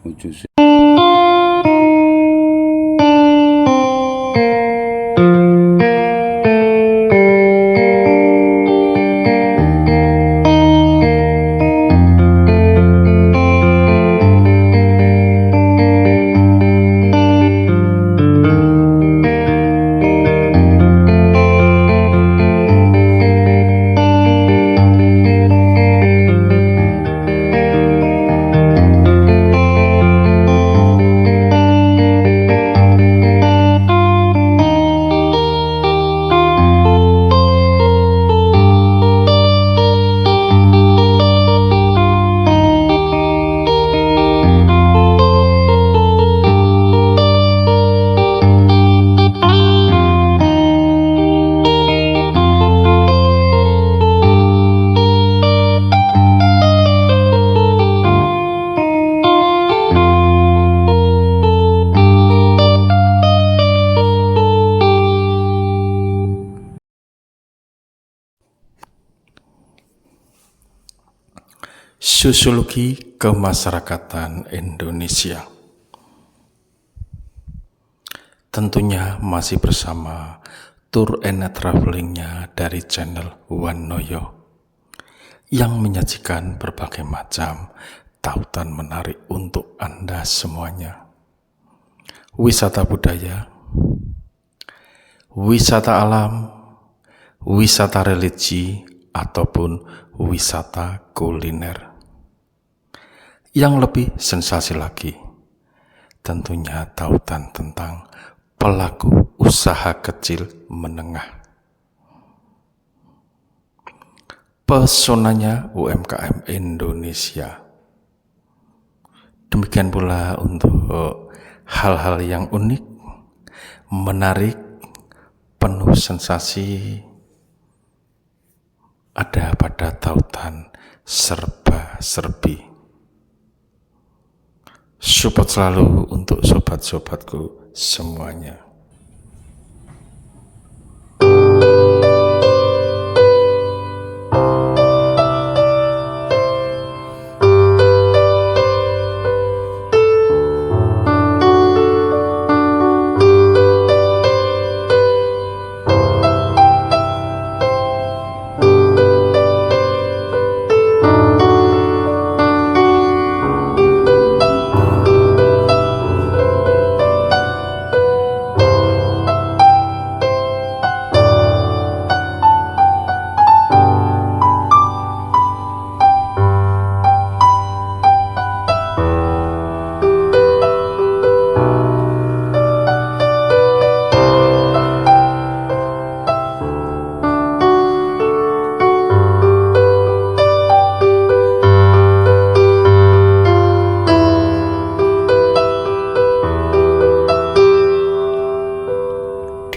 Ojo sih. Sosiologi Kemasyarakatan Indonesia. Tentunya masih bersama tour and travelingnya dari channel One Noyo yang menyajikan berbagai macam tautan menarik untuk Anda semuanya. Wisata budaya, wisata alam, wisata religi, ataupun wisata kuliner. Yang lebih sensasi lagi, tentunya tautan tentang pelaku usaha kecil menengah. Pesonanya UMKM Indonesia. Demikian pula untuk hal-hal yang unik, menarik, penuh sensasi ada pada tautan serba-serbi. Support selalu untuk sobat-sobatku semuanya.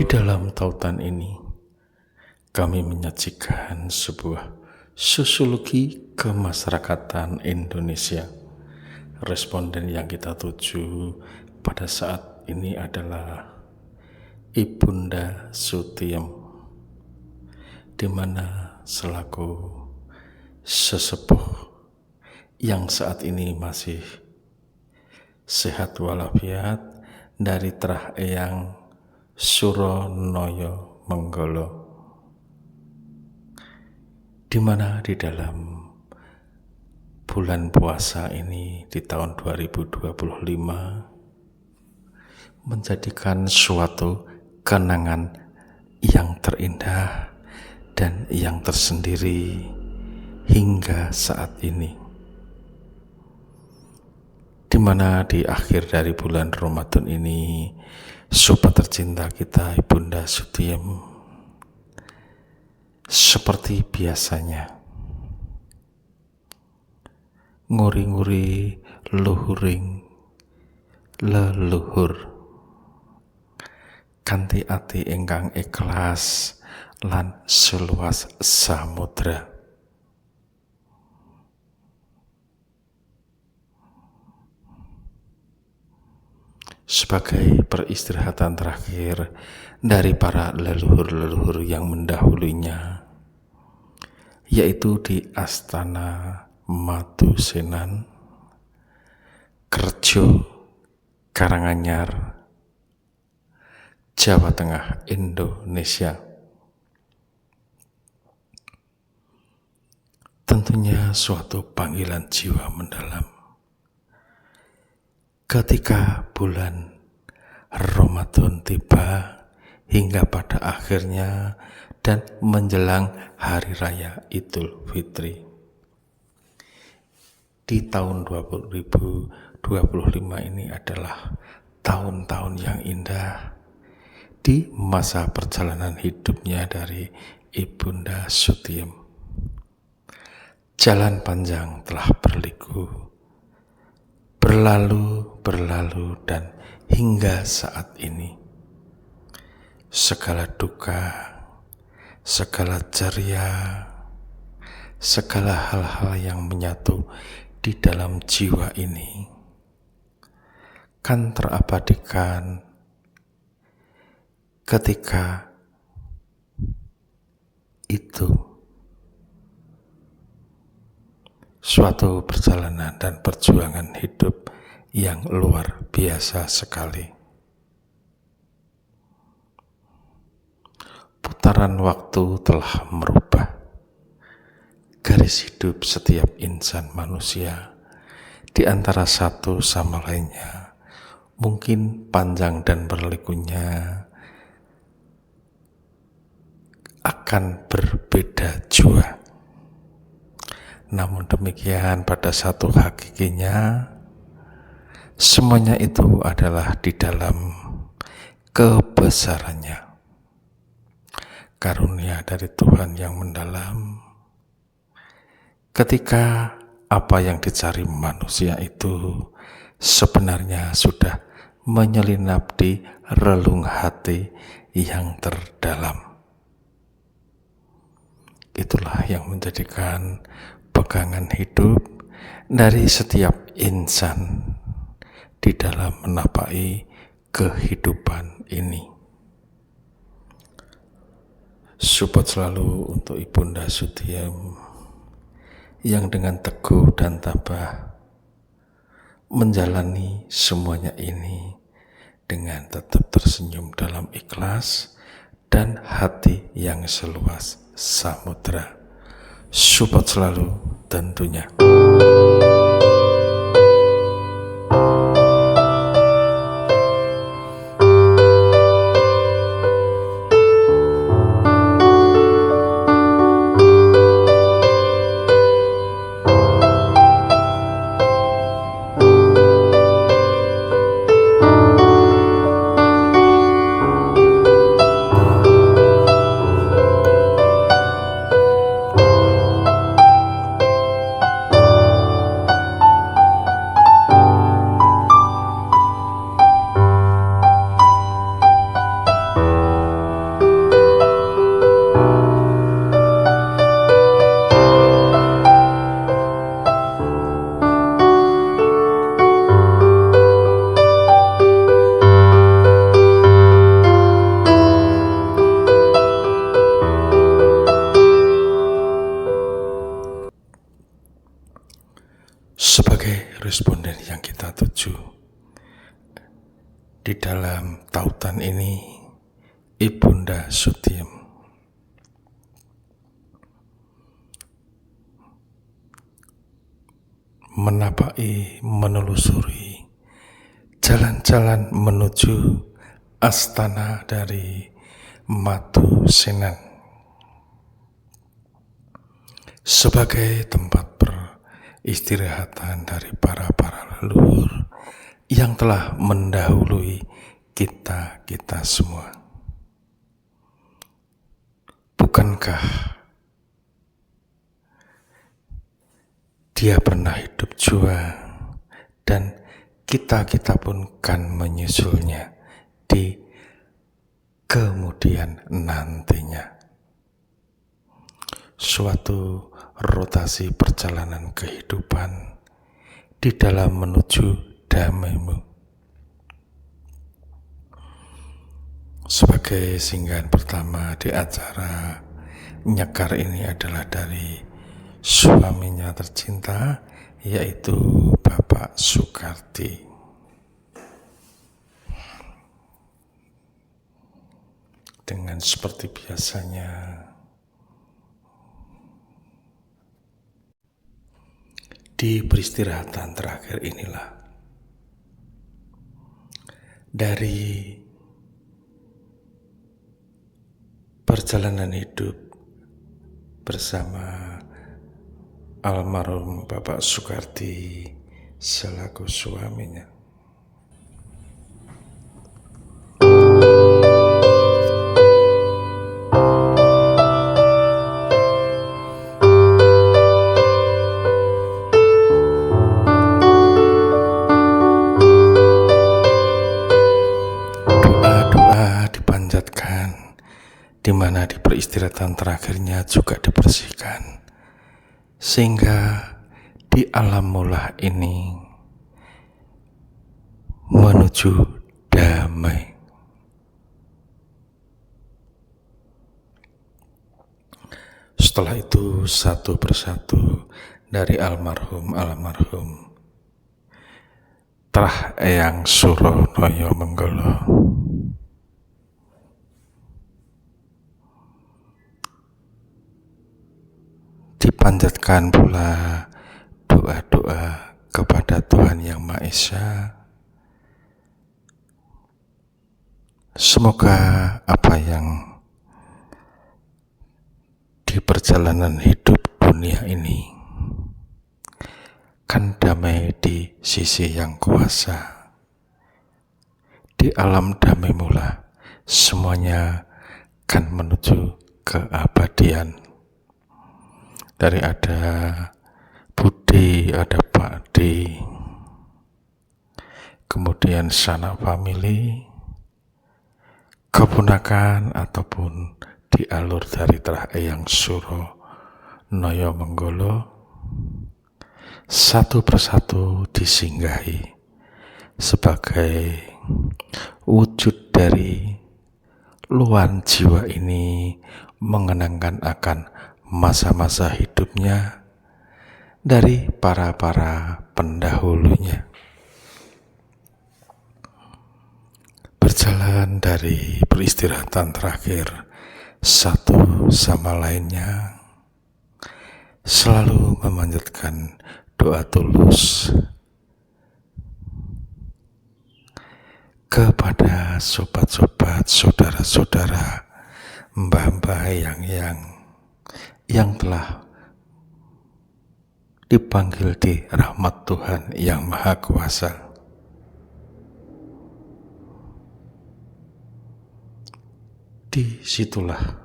Di dalam tautan ini, kami menyajikan sebuah sosiologi kemasyarakatan Indonesia. Responden yang kita tuju pada saat ini adalah Ibunda Sutiem, di mana selaku sesepuh yang saat ini masih sehat walafiat dari Trah Eyang Suronoyo Menggolo, di mana di dalam bulan puasa ini di tahun 2025 menjadikan suatu kenangan yang terindah dan yang tersendiri hingga saat ini, di mana di akhir dari bulan Ramadan ini sobat tercinta kita Ibunda Sutiem seperti biasanya nguri-nguri luhuring leluhur kanthi ati ingkang ikhlas lan seluas samudra. Sebagai peristirahatan terakhir dari para leluhur-leluhur yang mendahulunya, yaitu di Astana Madusenan, Kerja Rejo, Karanganyar, Jawa Tengah, Indonesia. Tentunya suatu panggilan jiwa mendalam. Ketika bulan Ramadan tiba hingga pada akhirnya dan menjelang Hari Raya Idul Fitri. Di tahun 2025 ini adalah tahun-tahun yang indah di masa perjalanan hidupnya dari Ibunda Sutiem. Jalan panjang telah berlalu dan hingga saat ini segala duka, segala ceria, segala hal-hal yang menyatu di dalam jiwa ini kan terabadikan ketika itu suatu perjalanan dan perjuangan hidup yang luar biasa sekali. Putaran waktu telah merubah garis hidup setiap insan manusia di antara satu sama lainnya. Mungkin panjang dan berlikunya akan berbeda jua. Namun demikian pada satu hakikinya semuanya itu adalah di dalam kebesarannya. Karunia dari Tuhan yang mendalam. Ketika apa yang dicari manusia itu sebenarnya sudah menyelinap di relung hati yang terdalam. Itulah yang menjadikan pegangan hidup dari setiap insan di dalam menapaki kehidupan ini. Support selalu untuk Ibunda Sutiem yang dengan teguh dan tabah menjalani semuanya ini dengan tetap tersenyum dalam ikhlas dan hati yang seluas samudra. Support selalu tentunya. Sebagai responden yang kita tuju di dalam tautan ini, Ibunda Sutiem menapaki, menelusuri jalan-jalan menuju astana dari Matu Senan sebagai tempat istirahatan dari para leluhur yang telah mendahului kita semua. Bukankah dia pernah hidup jua dan kita pun kan menyusulnya di kemudian nantinya. Suatu rotasi perjalanan kehidupan di dalam menuju damaimu. Sebagai singgahan pertama di acara nyekar ini adalah dari suaminya tercinta, yaitu Bapak Soekardi. dengan seperti biasanya di peristirahatan terakhir inilah dari perjalanan hidup bersama almarhum Bapak Soekardi selaku suaminya. Doa-doa dipanjatkan, di mana di peristirahatan terakhirnya juga dibersihkan, sehingga di alam mula ini menuju damai. Setelah itu satu persatu dari almarhum Trah Eyang Suro Noyo Menggolo dipanjatkan pula doa-doa kepada Tuhan Yang Maha Esa. Semoga apa yang di perjalanan hidup dunia ini kan damai di sisi Yang Kuasa. Di alam damai mula semuanya kan menuju keabadian. Dari ada Budi, ada Pak D, kemudian sanak famili, keponakan ataupun di alur dari Trah Eyang Suro Noyo Menggolo, satu persatu disinggahi sebagai wujud dari luar jiwa ini mengenangkan akan masa-masa hidupnya dari para pendahulunya. Berjalan dari peristirahatan terakhir satu sama lainnya, selalu memanjatkan doa tulus kepada sobat-sobat, saudara-saudara, mbah-mbah, yang telah dipanggil di rahmat Tuhan Yang Maha Kuasa. Disitulah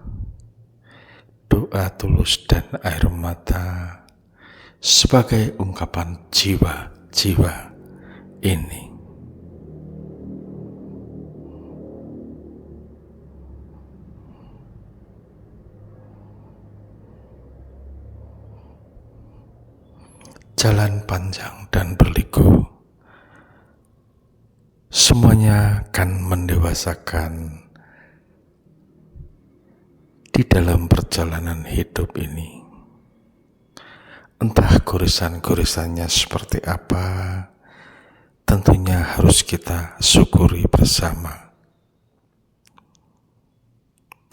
doa tulus dan air mata sebagai ungkapan jiwa-jiwa ini. Jalan panjang dan berliku, semuanya akan mendewasakan di dalam perjalanan hidup ini. Entah goresan-goresannya seperti apa, tentunya harus kita syukuri bersama.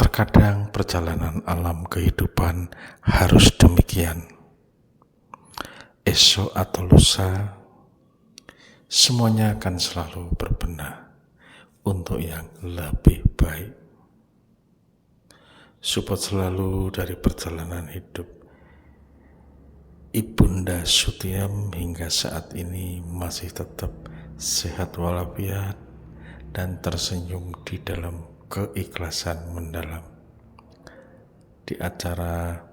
Terkadang perjalanan alam kehidupan harus demikian. Esok atau lusa, semuanya akan selalu berbenah untuk yang lebih baik. Support selalu dari perjalanan hidup Ibunda Sutiem hingga saat ini masih tetap sehat walafiat dan tersenyum di dalam keikhlasan mendalam di acara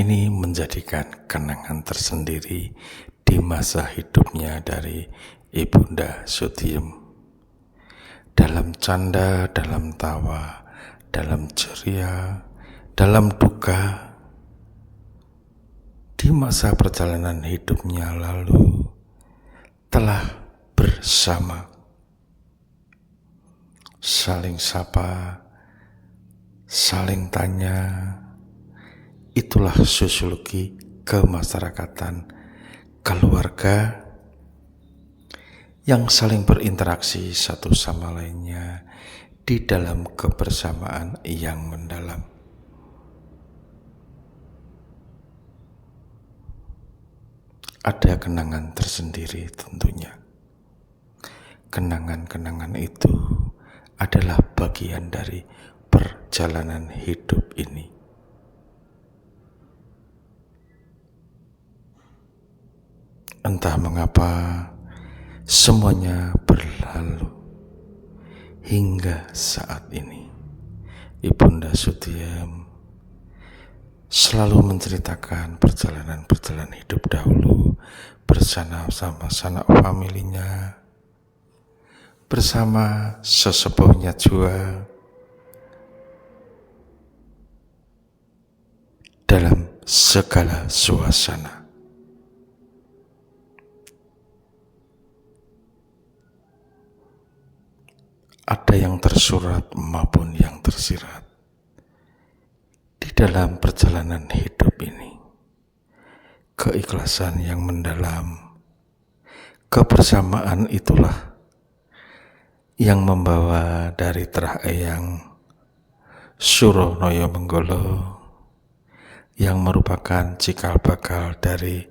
ini menjadikan kenangan tersendiri di masa hidupnya dari Ibunda Sutiem. Dalam canda, dalam tawa, dalam ceria, dalam duka, di masa perjalanan hidupnya lalu telah bersama, saling sapa, saling tanya. Itulah sosiologi kemasyarakatan keluarga yang saling berinteraksi satu sama lainnya di dalam kebersamaan yang mendalam. Ada kenangan tersendiri tentunya. Kenangan-kenangan itu adalah bagian dari perjalanan hidup ini. Entah mengapa semuanya berlalu hingga saat ini. Ibunda Sutiem selalu menceritakan perjalanan hidup dahulu bersama sanak familinya, bersama sesepuhnya juga, dalam segala suasana. Ada yang tersurat maupun yang tersirat di dalam perjalanan hidup ini. Keikhlasan yang mendalam, kebersamaan itulah yang membawa dari Trah Eyang Suronoyo Menggolo, yang merupakan cikal bakal dari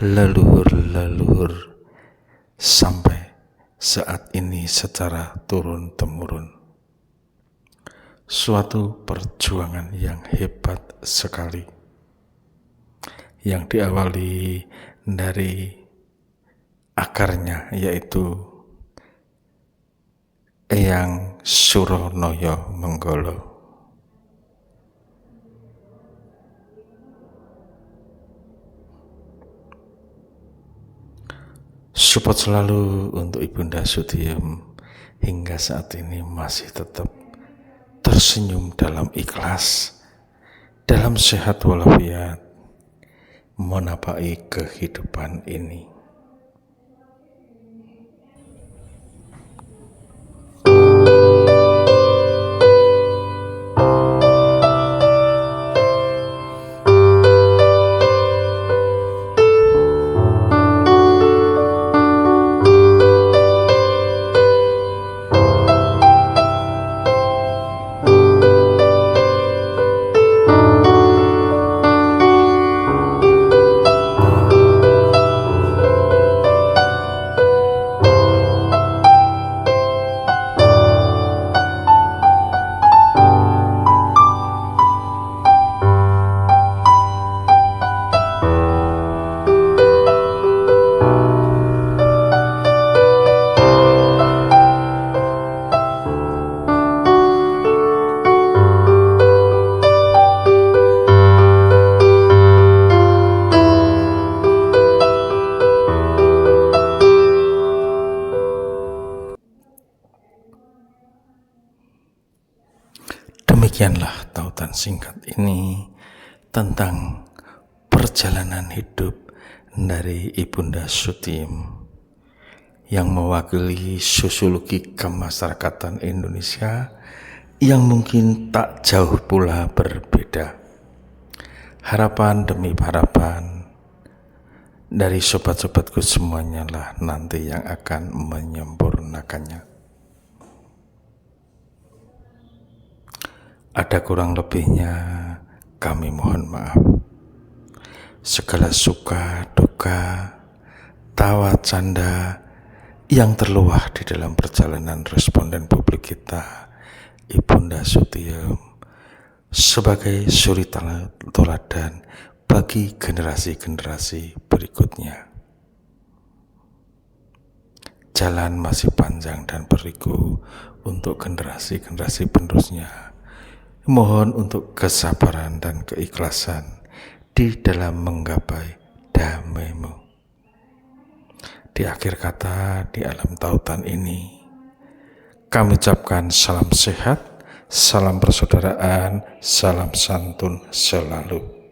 leluhur-leluhur sampai saat ini secara turun-temurun. Suatu perjuangan yang hebat sekali, yang diawali dari akarnya, yaitu Eyang Suronoyo Menggolo. Support selalu untuk Ibunda Sutiem hingga saat ini masih tetap tersenyum dalam ikhlas, dalam sehat walafiat, menapai kehidupan ini. Demikianlah tautan singkat ini tentang perjalanan hidup dari Ibunda Sutiem yang mewakili sosiologi kemasyarakatan Indonesia yang mungkin tak jauh pula berbeda. Harapan demi harapan dari sobat-sobatku semuanya lah nanti yang akan menyempurnakannya. Ada kurang lebihnya, kami mohon maaf. Segala suka, duka, tawa, canda yang terluah di dalam perjalanan responden publik kita, Ibunda Sutiem, sebagai suri teladan bagi generasi-generasi berikutnya. Jalan masih panjang dan berliku untuk generasi-generasi penerusnya. Mohon untuk kesabaran dan keikhlasan di dalam menggapai damai-Mu. Di akhir kata di alam tautan ini, kami ucapkan salam sehat, salam persaudaraan, salam santun selalu.